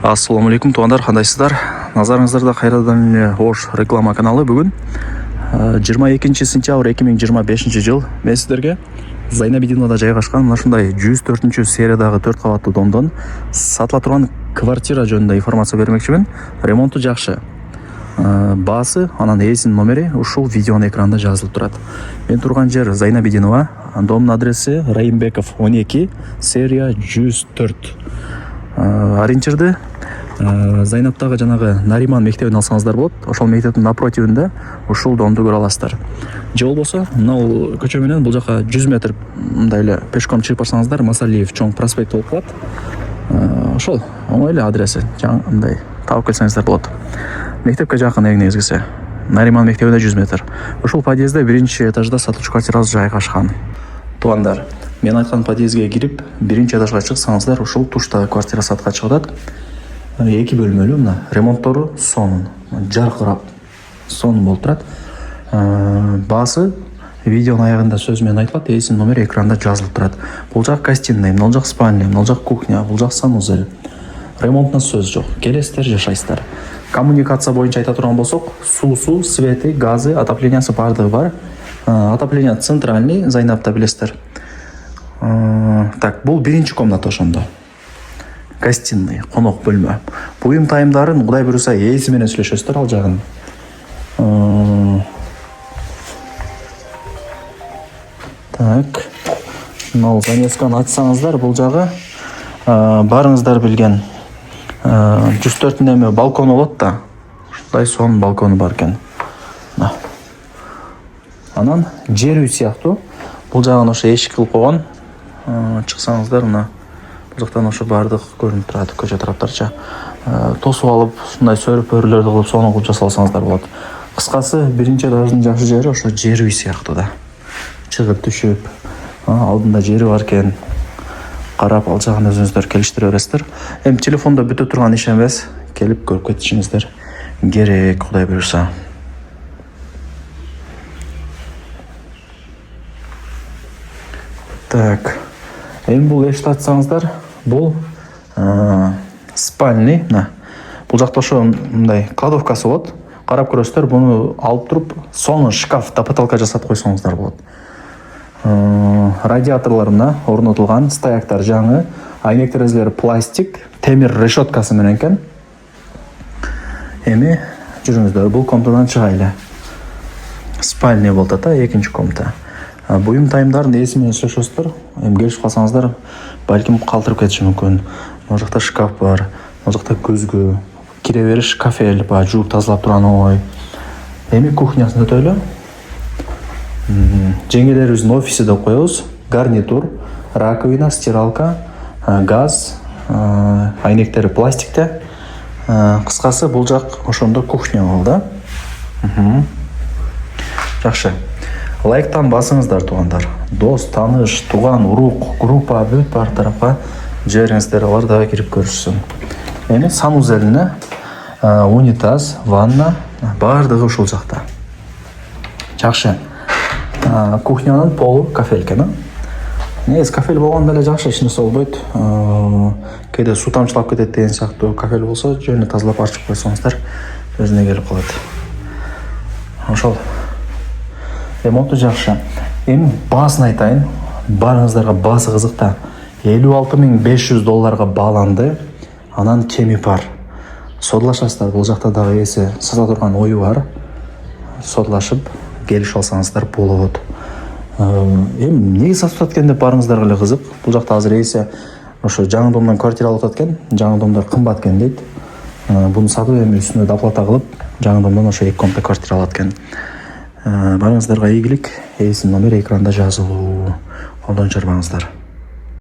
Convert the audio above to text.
Ассаламу алейкум туугандар, кандайсыздар? Назарыңыздарда кайрадан эле Ош реклама каналы. Бүгүн 22 сентябрь 2025 жыл мен сиздерге Зайнабидиновада жайгашкан мына ушундай 104 сериядагы 4 кабаттуу домдон сатыла турган квартира жөнүндө информация бермекчимин. Ремонту жакшы. Баасы, анан эсинин номери ушул видеонун экранында жазылып турат. Мен турган жер Зайнабидинова, домдун адреси Райымбеков 12, серия 104. Ориентирди Зайнаптагы жанагы Нариман мектебин алсаңыздар болот. Ошол мектептин напротивинде ушул домду көрө аласыздар. Же болбосо мына көчө менен бул жака 100 метр мындай эле пешком чыгып барсаңыздар Масалиев чоң проспект болуп калат. Ошол оңой эле адреси. Мындай таап келсеңиздер болот. Мектепке жакын эң негизгиси. Нариман мектебине 100 метр. Ушул подъездде биринчи этажда сатылчу квартирасы жайгашкан. Туугандар, мен айткан подъездге кирип, биринчи этажга чыксаңыздар, ушул туштагы квартира сатка чыгып атат. 2 бөлмөлүү, мына ремонттору сонун, жаркырап сонун болуп турат. Баасы видеонун аягында сөз менен айтылат, эсинин номери экранда жазылып турат. Бул жак гостиная, бул жак спальня, бул жак кухня, бул жак санузел. Ремонтуна сөз жок. Келесиздер, жашайсыздар. Коммуникация боюнча айта турган болсок, суусу, свети, газы, отоплениясы бардыгы бар. Отопление центральный, Зайнапта билесиздер. Так, бул биринчи комната ошондо. Гостиный, конок бөлмө. Буюм тайымдарын Кудай буйруса эси менен сүйлөшөсүздөр ал жагын. Так. Мына занесканы ачсаңыздар, бул жагы барыңыздар билген 104 эме балкон болот да. Ушундай сонун балкону бар экен. Анан жер үй сыяктуу. Бул жагын ошо эшик кылып койгон. Чыксаңыздар мына бул жактан ошо бардык көрүнүп турат, көчө тараптарча. Тосуп алып, ушундай сөрүп өрүлөрдү кылып сонун кылып жасалсаңыздар болот. Кыскасы, биринчи этаждын жакшы жери ошо жер үй сыяктуу да. Чыгып түшүп, алдында жери бар экен. Карап ал жагын өзүңүздөр келиштире бересиздер. Эми телефондо бүтө турган иш эмес, келип көрүп кетишиңиздер керек, Кудай буйруса. Так. Эми бул эшикти ачсаңыздар, бул спальный, мына. Бул жакта ошо мындай кладовкасы болот. Карап көрөсүздөр, буну алып туруп, сонун шкаф, потолка жасап койсоңуздар болот. Радиаторлор мына орнотулган, стояктар жаңы, айнек терезелери пластик, темир решеткасы менен экен. Эми жүрүңүздөр, бул комнатадан чыгайлы. Спальный болуп атат, экинчи комната. Буюм тайымдарын эси менен сүйлөшөсүздөр. Эми келишип калсаңыздар, балким калтырып кетиши мүмкүн. Мына жакта шкаф бар, мына жакта көзгү, кире бериш кафель бар, жууп тазалап турган ой. Эми кухнясын өтөлү. Жеңгелерибиздин офиси деп коебуз. Гарнитур, раковина, стиралка, газ, айнектери пластикте. Кыскасы, бул жак ошондо кухня болду да. Жакшы. Лайктан басыңыздар туугандар. Дос, тааныш, туган, урук, группа бүт бар тарапка жибериңиздер, алар дагы кирип көрүшсүн. Эми санузелине унитаз, ванна бардыгы ушул жакта. Жакшы. Кухнянын полу кафель экен. Негизи кафель болгондо эле жакшы, эч нерсе болбойт. Кээде суу тамчылап кетет деген сыяктуу кафель болсо, жөн эле тазалап ачып койсоңуздар өзүнө келип калат. Ошол. Ремонту жакшы. Эми баасын айтайын. Барыңыздарга баасы кызык да. $56,500 бааланды. Анан кеми бар. Содлашасыздар, бул жакта дагы эси сата турган ою бар. Содлашып келишип алсаңыздар болот. Эми эмне сатып атат экен деп барыңыздарга эле кызык. Бул жакта азыр эси ошо жаңы домдон квартира алып атат экен. Жаңы домдор кымбат экен дейт. Буну сатып эми үстүнө доплата кылып, жаңы домдон ошо 2 комната квартира алат экен. Барыңыздарга ийгилик, эсинин номери экранда жазылуу. Колдон чарбаңыздар.